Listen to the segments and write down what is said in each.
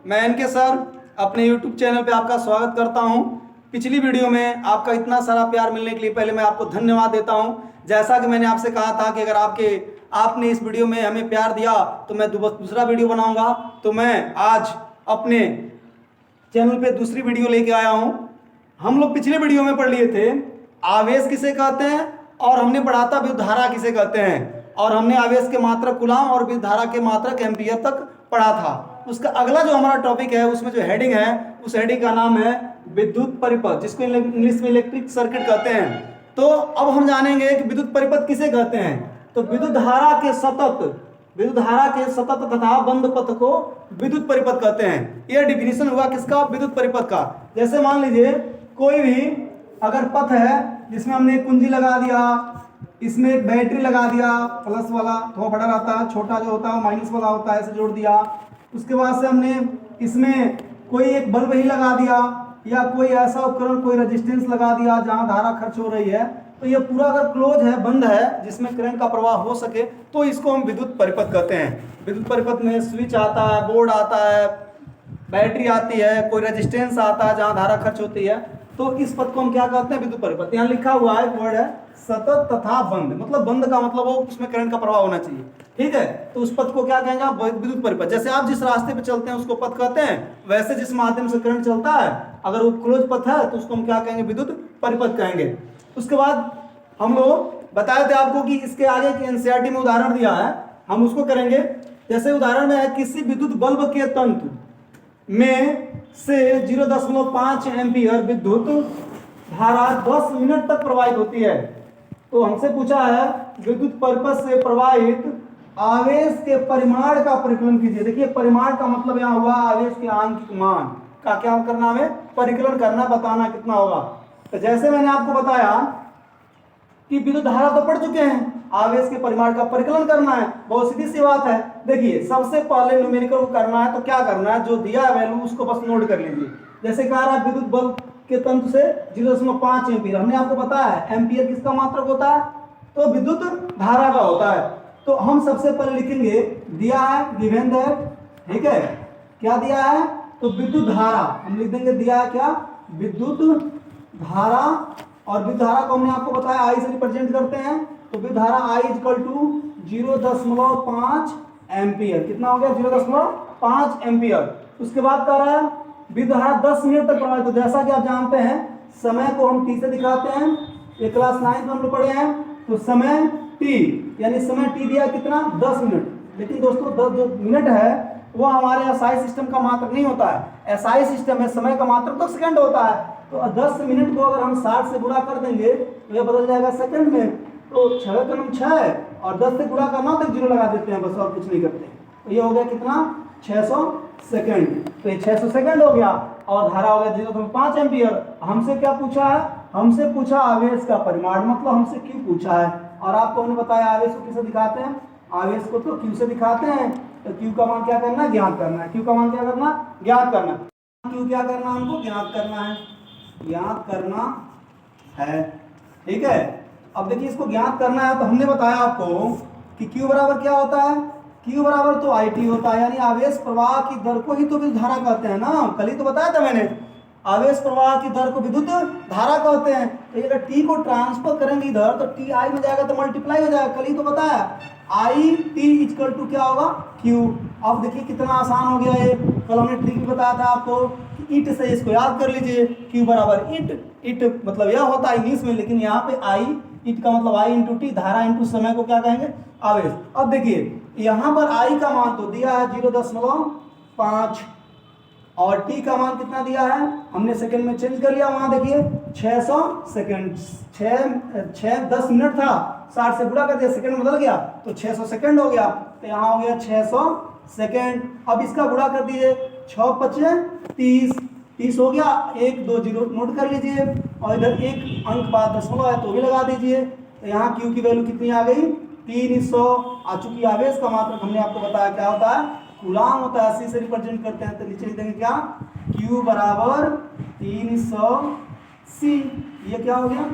मैं N K sir अपने YouTube channel पे आपका स्वागत करता हूं। पिछली वीडियो में आपका इतना सारा प्यार मिलने के लिए पहले मैं आपको धन्यवाद देता हूं। जैसा कि मैंने आपसे कहा था कि अगर आपने इस वीडियो में हमें प्यार दिया तो मैं दूसरा वीडियो बनाऊंगा। तो मैं आज अपने चैनल पे दूसरी वीडियो लेके आया हूं। हम लोग पिछले वीडियो में पढ़ लिए थे आवेश किसे कहते हैं और हमने पढ़ा था विद्युत धारा किसे कहते हैं, और हमने आवेश के मात्रक कूलाम और विद्युत धारा के मात्रक एम्पियर तक पढ़ा था। उसका अगला जो हमारा टॉपिक है उसमें जो हेडिंग है उस हेडिंग का नाम है विद्युत परिपथ, जिसको इंग्लिश में इलेक्ट्रिक सर्किट कहते हैं। तो अब हम जानेंगे कि विद्युत परिपथ किसे कहते हैं। तो विद्युत धारा के सतत तथा बंद पथ को विद्युत परिपथ कहते हैं। यह डिफिनीशन हुआ किसका? विद्युत परिपथ का। जैसे मान लीजिए कोई भी अगर पथ है जिसमें हमने एक कुंजी लगा दिया, इसमें एक बैटरी लगा दिया, प्लस वाला थोड़ा बड़ा रहता है, छोटा जो होता है माइनस वाला होता है, ऐसे जोड़ दिया। उसके बाद से हमने इसमें कोई एक बल्ब ही लगा दिया या कोई ऐसा उपकरण, कोई रेजिस्टेंस लगा दिया जहां धारा खर्च हो रही है। तो ये पूरा अगर क्लोज है, बंद है, जिसमें करंट का प्रवाह हो सके, तो इसको हम विद्युत परिपथ कहते हैं। विद्युत परिपथ में स्विच आता है, बोर्ड आता है, बैटरी आती है, कोई रेजिस्टेंस आता है जहां धारा खर्च होती है। तो इस पथ को हम क्या कहते हैं? विद्युत परिपथ। यहाँ लिखा हुआ है वर्ड है सतत तथा बंद, मतलब बंद का मतलब वो उसमें करंट का प्रवाह होना चाहिए। ठीक है, तो उस पथ को क्या कहेंगे? विद्युत परिपथ। जैसे आप जिस रास्ते पे चलते हैं उसको पथ कहते हैं, वैसे जिस माध्यम से करंट चलता है अगर वो क्लोज पथ है तो उसको हम क्या कहेंगे? विद्युत परिपथ कहेंगे। उसके बाद हम लोग बताए थे आपको कि इसके आगे की एनसीईआरटी में उदाहरण दिया है, हम उसको करेंगे। जैसे उदाहरण में है किसी विद्युत बल्ब के तंतु में से 0.5 एम्पियर विद्युत धारा 10 मिनट तक प्रवाहित होती है। तो हमसे पूछा है विद्युत परिपथ से प्रवाहित आवेश के परिमाण का परिकलन कीजिए। देखिए परिमाण का मतलब यहाँ हुआ आवेश के आंतरिक मान का क्या करना, हमें परिकलन करना, बताना कितना होगा। तो जैसे मैंने आपको बताया कि विद्युत धारा तो पढ़ चुके हैं, आवेश के परिमाण का परिकलन करना है, बहुत सीधी सी बात है। देखिए सबसे पहले न्यूमेरिकल को करना है, तो क्या करना है? जो दिया है वैल्यू उसको बस नोट कर लीजिए। जैसे कह रहा है विद्युत बल्ब के तंतु से 0.5 एम्पियर, हमने आपको बताया है एम्पियर किसका मात्रक होता है? तो विद्युत धारा का होता है। तो हम सबसे पहले लिखेंगे, दिया है गिवन देयर, ठीक है, क्या दिया है? तो विद्युत धारा हम लिख देंगे, दिया है क्या? विद्युत धारा। और विद्युत धारा को हमने आपको बताया आई से रिप्रेजेंट करते हैं। तो विद्युत धारा आई इक्वल टू 0.5 एम्पियर। कितना हो गया? 0.5 एम्पियर। उसके बाद कह रहा है विद्युत धारा 10 मिनट तक प्रवाहित हो। जैसा कि आप जानते हैं समय को हम टी से दिखाते हैं, ये क्लास 9 में हम लोग पढ़े हैं। तो समय टी, यानी समय टी दिया कितना? 10 मिनट। लेकिन दोस्तों 10 जो मिनट है वो हमारे एसआई सिस्टम का मात्रक नहीं होता है। एसआई सिस्टम में समय का मात्रक तो सेकंड होता है। तो 10 मिनट को अगर हम 60 से गुणा कर देंगे तो ये बदल जाएगा सेकंड में। तो 6 का नाम 6 और 10 से गुणा करना तो 0 लगा देते हैं बस, और कुछ नहीं करते। तो ये हो गया कितना? 600 सेकंड। तो ये 600 सेकंड हो गया और धारा हो गया 0.5 एम्पियर। हमसे क्या पूछा है? हमसे पूछा आवेश का परिमाण, मतलब हमसे क्यू पूछा है। और आपको हमने बताया आवेश को किसे दिखाते हैं? आवेश को तो क्यू से दिखाते हैं। तो क्यू का मान क्या करना है? ज्ञात करना है। क्यू का मान क्या करना? ज्ञात करना। क्यू क्या करना? हमको ज्ञात करना है, ज्ञात करना है। ठीक है, अब देखिए इसको ज्ञात करना है तो हमने बताया आपको कि Q बराबर क्या होता है? Q बराबर तो IT होता है, यानी आवेश प्रवाह की दर को ही तो विद्युत धारा कहते हैं ना। कल ही तो बताया था मैंने, आवेश प्रवाह की दर को विद्युत धारा कहते हैं। तो अगर T को ट्रांसफर करेंगे इधर तो T I में जाएगा तो मल्टीप्लाई हो जाएगा। कल ही तो बताया IT इक्वल टू क्या होगा? Q। अब देखिए कितना आसान हो गया ये। कल हमने ट्रिक भी बताया था आपको, इट से इसको याद कर लीजिए। Q बराबर इट मतलब यह होता है इंग्लिश में, लेकिन यहाँ पे I, इट का मतलब I इंटू टी, धारा इंटू समय को क्या कहेंगे? आवेश। अब देखिए यहाँ पर I का मान तो दिया है 0.5 और T का मान कितना दिया है? हमने सेकंड में चेंज कर लिया। वहाँ देखिए 600 सेकंड, 10 मिनट था, 60 से गुणा कर दिया, सेकंड में बदल गया तो 600 सेकंड हो गया। तो यहाँ हो गया 600 सेकंड। अब इसका गुणा कर दीजिए, 6 × 5 = 30 हो गया। 1 2 0 नोट कर लीजिए और इधर एक अंक बाद दशमलव है तो भी लगा दीजिए। तो यहाँ Q की वैल्यू कितनी आ गई? 300। आ चुकी आवेश का मात्रक हमने आपको बताया क्या होता है? कूलाम होता है। 80 से रिप्रेजेंट करते हैं तो नीचे लिख देंगे क्या? Q बराबर 300 C। ये क्या हो गया?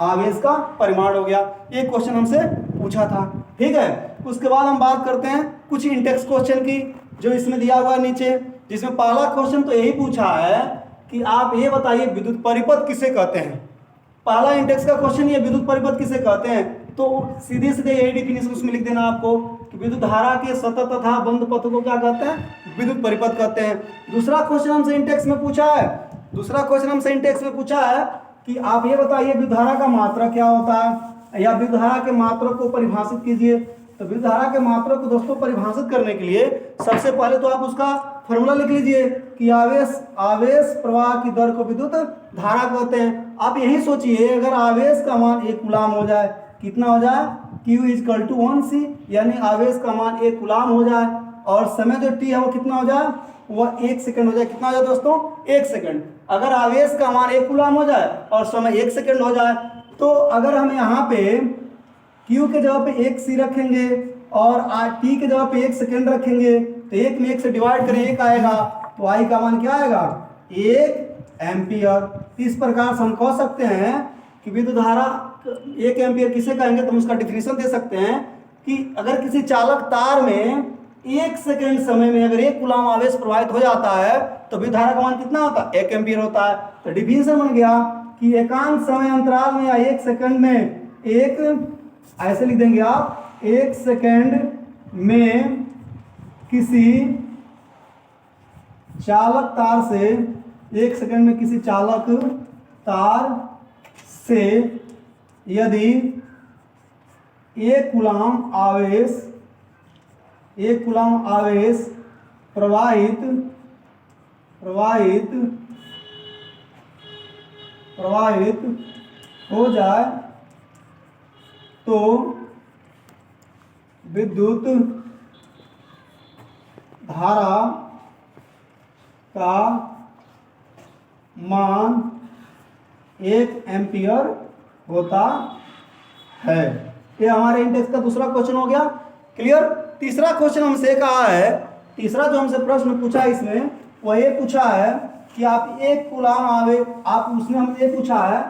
आवेश का परिमाण हो गया। ये क्वेश्चन हमसे पूछा था। ठीक है, उसके बाद हम बात करते हैं कुछ इंटेक्स क्वेश्चन की जो इसमें दिया हुआ है नीचे। जिसमें पहला क्वेश्चन तो यही पूछा है कि आप ये बताइए विद्युत परिपथ किसे कहते हैं। पहला इंडेक्स का क्वेश्चन ये विद्युत परिपथ किसे कहते हैं, तो सीधे सीधे यही डिफिनेशन उसमें लिख देना आपको कि विद्युत धारा के सतत तथा बंद पथ को क्या कहते हैं, विद्युत परिपथ कहते हैं। दूसरा क्वेश्चन हमसे इंडेक्स में पूछा है कि आप ये बताइए विद्युत धारा का मात्रक क्या होता है, या विद्युत धारा के मात्रक को परिभाषित कीजिए। तो विद्युत धारा के मात्रक को दोस्तों परिभाषित करने के लिए सबसे पहले तो आप उसका फॉर्मूला लिख लीजिए कि आवेश प्रवाह की दर को विद्युत धारा कहते हैं। आप यही सोचिए अगर आवेश का मान 1 कूलाम हो जाए, कितना हो जाए, Q = 1C, यानी आवेश का मान 1 कूलाम हो जाए और समय जो t है वो कितना हो जाए, वह 1 सेकंड हो जाए। कितना हो जाए दोस्तों, 1 सेकंड। अगर आवेश का मान 1 कूलाम हो जाए और समय 1 सेकंड हो जाए, तो अगर हम यहाँ पे Q के जगह पे 1C रखेंगे और t के जगह पे 1 सेकंड रखेंगे, तो 1 में 1 से डिवाइड करें 1 आएगा, तो I का मान क्या आएगा, 1 एम्पियर। इस प्रकार से हम कह सकते हैं कि विद्युत धारा 1 एम्पियर किसे कहेंगे, तो हम उसका डिफिनेशन दे सकते हैं कि अगर किसी चालक तार में 1 सेकंड समय में अगर 1 कूलाम आवेश प्रवाहित हो जाता है तो विद्युत धारा का मान कितना होता है, 1 एम्पियर होता है। तो डिफिनेशन बन गया कि एकांत समय अंतराल में या 1 सेकंड में ऐसे लिख देंगे आप, 1 सेकंड में किसी चालक तार से 1 सेकंड में किसी चालक तार से यदि 1 कूलाम आवेश प्रवाहित हो जाए तो विद्युत धारा का मान 1 एम्पियर होता है। ये हमारे इंडेक्स का दूसरा क्वेश्चन हो गया, क्लियर। तीसरा क्वेश्चन हमसे कहा है, तीसरा जो हमसे प्रश्न पूछा है इसमें वह ये पूछा है कि आप 1 कूलाम आवेश, उसने हमसे ये पूछा है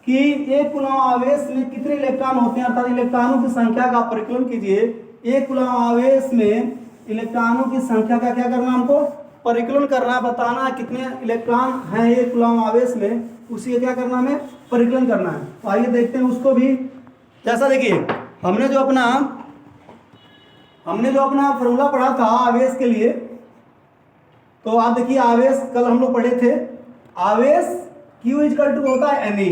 कि 1 कूलाम आवेश में कितने इलेक्ट्रॉन होते हैं, अर्थात इलेक्ट्रॉनों की संख्या का परिकलन कीजिए। 1 कूलाम आवेश में इलेक्ट्रॉनों की संख्या का क्या करना, हमको परिकलन करना, बताना कितने इलेक्ट्रॉन हैं 1 कूलाम आवेश में, उसी का क्या करना, हमें परिकलन करना है। तो आइए देखते हैं उसको भी। जैसा देखिए हमने जो अपना फॉर्मूला पढ़ा था आवेश के लिए, तो आप देखिए आवेश कल हम लोग पढ़े थे, आवेश Q = होता है Ne।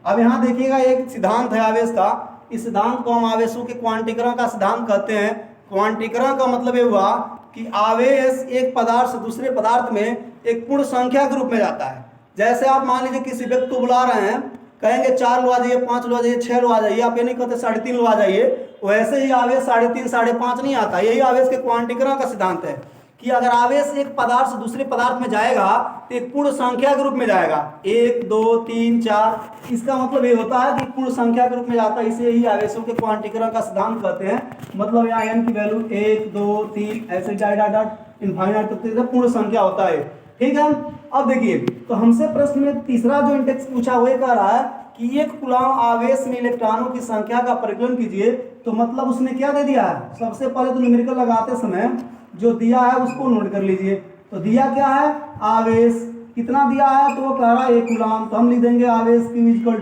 अब यहाँ देखिएगा एक सिद्धांत है आवेश का, इस सिद्धांत को हम आवेशों के क्वांटीकरण का सिद्धांत कहते हैं। क्वांटीकरण का मतलब ये हुआ कि आवेश एक पदार्थ से दूसरे पदार्थ में एक पूर्ण संख्या के रूप में जाता है। जैसे आप मान लीजिए किसी व्यक्ति को बुला रहे हैं, कहेंगे 4 लोग आ जाइए, 5 लोग आ जाइए, 6 लोग आ जाइए, आप ये नहीं कहते 3.5 लोग आ जाइए। वैसे ही आवेश 3.5 5.5 नहीं आता। यही आवेश के क्वांटीकरण का सिद्धांत है कि अगर आवेश एक पदार्थ से दूसरे पदार्थ में जाएगा तो एक पूर्ण संख्या के रूप में जाएगा, 1 2 3 4। इसका मतलब ये होता है कि पूर्ण संख्या के रूप में जाता है, इसे ही आवेशों के क्वांटीकरण का सिद्धांत कहते हैं। मतलब यहाँ n की वैल्यू 1 2 3 ऐसे डॉट इनफाइनाइट तक पूर्ण संख्या होता है, ठीक है। अब देखिए तो हमसे प्रश्न में तीसरा जो इंडेक्स पूछा हुआ कह रहा है कि 1 कूलाम आवेश में इलेक्ट्रॉनों की संख्या का परिकलन कीजिए। तो मतलब उसने क्या दे दिया है, सबसे पहले तो न्यूमेरिकल लगाते समय जो दिया है उसको नोट कर लीजिए। तो दिया क्या है, आवेश कितना दिया है, तो वो कह रहा है 1 कूलाम, तो हम लिख देंगे आवेश Q =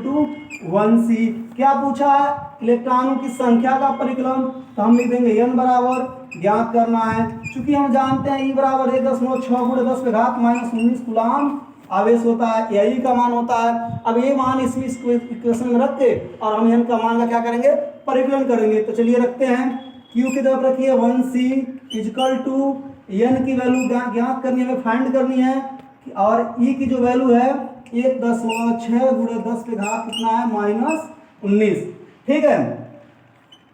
1C। क्या पूछा है, इलेक्ट्रॉनों की संख्या का परिकलन, तो हम लिख देंगे n बराबर ज्ञात करना है। चूंकि हम जानते हैं E बराबर 1.6 × 10⁻⁻19 कूलाम आवेश होता है, यही का मान होता है। अब ये मान इसमें इक्वेशन में रख के और हम n का मान का क्या करेंगे, परिकलन करेंगे। तो चलिए रखते हैं, Q की तरफ रखिए 1C = n की वैल्यू ज्ञात करनी है, हमें फाइंड करनी है, और E की जो वैल्यू है 1.6 × 10⁻⁻ कितना है, -19, ठीक है,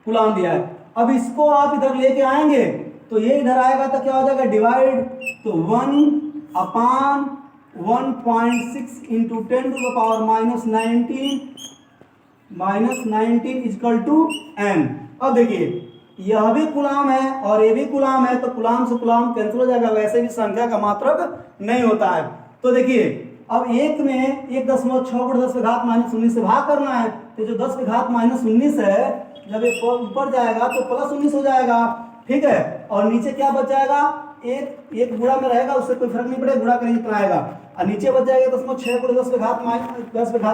कूलाम दिया है। अब इसको आप इधर लेके आएंगे तो ये इधर आएगा तो क्या हो जाएगा, डिवाइड, तो 1/1.6 × 10⁻⁻19 = n। अब देखिए यह भी कूलाम है और ये भी कूलाम है, तो कूलाम से कूलाम कैंसिल हो जाएगा, वैसे भी संख्या का मात्रक नहीं होता है। तो देखिए अब एक में 1.6 × 10⁻⁻19 से भाग करना है, तो जो 10⁻⁻19 है जब ये ऊपर जाएगा तो +19 हो जाएगा, ठीक है, और नीचे क्या बच जाएगा, एक गुणा में रहेगा, उससे कोई फर्क नहीं पड़ेगा, गुणा करेंगे इतना आएगा। और नीचे बच जाएगा 1.6 गुणे 10 पे घात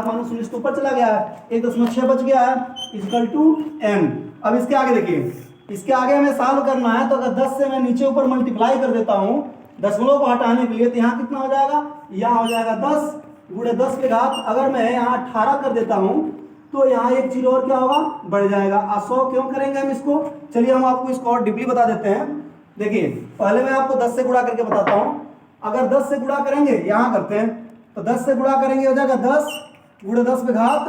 माइनस 19 तो ऊपर चला गया है, 1.6 बच गया है इक्वल टू m। अब इसके आगे देखिए, इसके आगे हमें सॉल्व करना है, तो अगर 10 से मैं नीचे ऊपर मल्टीप्लाई कर देता हूँ दशमलव को हटाने के लिए, तो यहाँ कितना हो जाएगा, यहाँ हो जाएगा 10 गुणे 10 पे घात, अगर मैं यहाँ 18 कर देता हूँ तो यहाँ एक जीरो और क्या होगा, बढ़ जाएगा। 100 क्यों करेंगे हम इसको, चलिए हम आपको इसको और डीपली बता देते हैं। देखिए पहले मैं आपको 10 से गुणा करके बताता हूँ। अगर 10 से गुणा करेंगे, यहाँ करते हैं, तो 10 से गुणा करेंगे हो जाएगा 10 गुणे 10 पे घात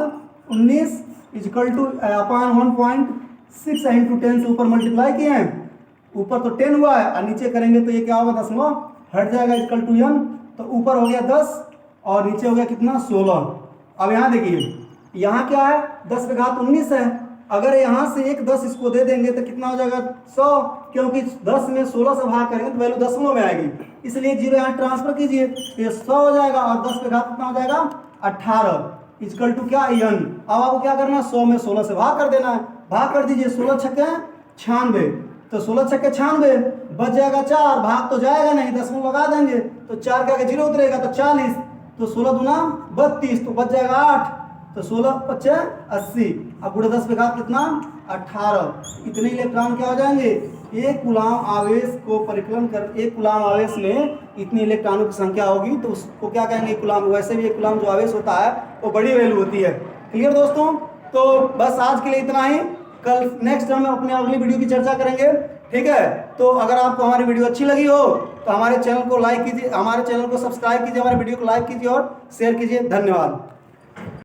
19 इक्वल टू अपॉन 1.6 इंटू 10 से ऊपर मल्टीप्लाई किए हैं, ऊपर तो 10 हुआ है, और नीचे करेंगे तो ये क्या होगा, दशमलव हट जाएगा इक्वल टू m। तो ऊपर हो गया 10 और नीचे हो गया कितना, 16। अब यहाँ देखिए, यहाँ क्या है, 10 पे घात 19 है, अगर यहाँ से एक 10 इसको दे देंगे तो कितना हो जाएगा, 100, क्योंकि 10 में 16 से भाग करेंगे तो वैल्यू दशमलव में आएगी, इसलिए जीरो यहाँ ट्रांसफर कीजिए, ये 100 हो जाएगा, और 10 पे घात कितना हो जाएगा, 18 इक्वल टू क्या, n। अब आपको क्या करना है, 100 में 16 से भाग कर देना है, भाग कर दीजिए, 16 छक्के 96, तो 16 छक्के 96, बच जाएगा 4, भाग तो जाएगा नहीं, दशमलव लगा देंगे तो 4 के आगे जीरो उतरेगा तो 40, तो 16 दूना 32, तो बच जाएगा 8, तो 16 पच्चे 80, अब गुणे 10 पे घात कितना, 18। इतने इलेक्ट्रॉन क्या हो जाएंगे, एक कूलाम आवेश को परिकलन कर, एक कूलाम आवेश में इतनी इलेक्ट्रॉनों की संख्या होगी तो उसको क्या कहेंगे, कूलाम। वैसे भी एक कूलाम जो आवेश होता है वो बड़ी वैल्यू होती है। क्लियर दोस्तों, तो बस आज के लिए इतना ही, कल नेक्स्ट हम अपने अगली वीडियो की चर्चा करेंगे, ठीक है। तो अगर आपको हमारी वीडियो अच्छी लगी हो तो हमारे चैनल को लाइक कीजिए, हमारे चैनल को सब्सक्राइब कीजिए, हमारे वीडियो को लाइक कीजिए और शेयर कीजिए। धन्यवाद।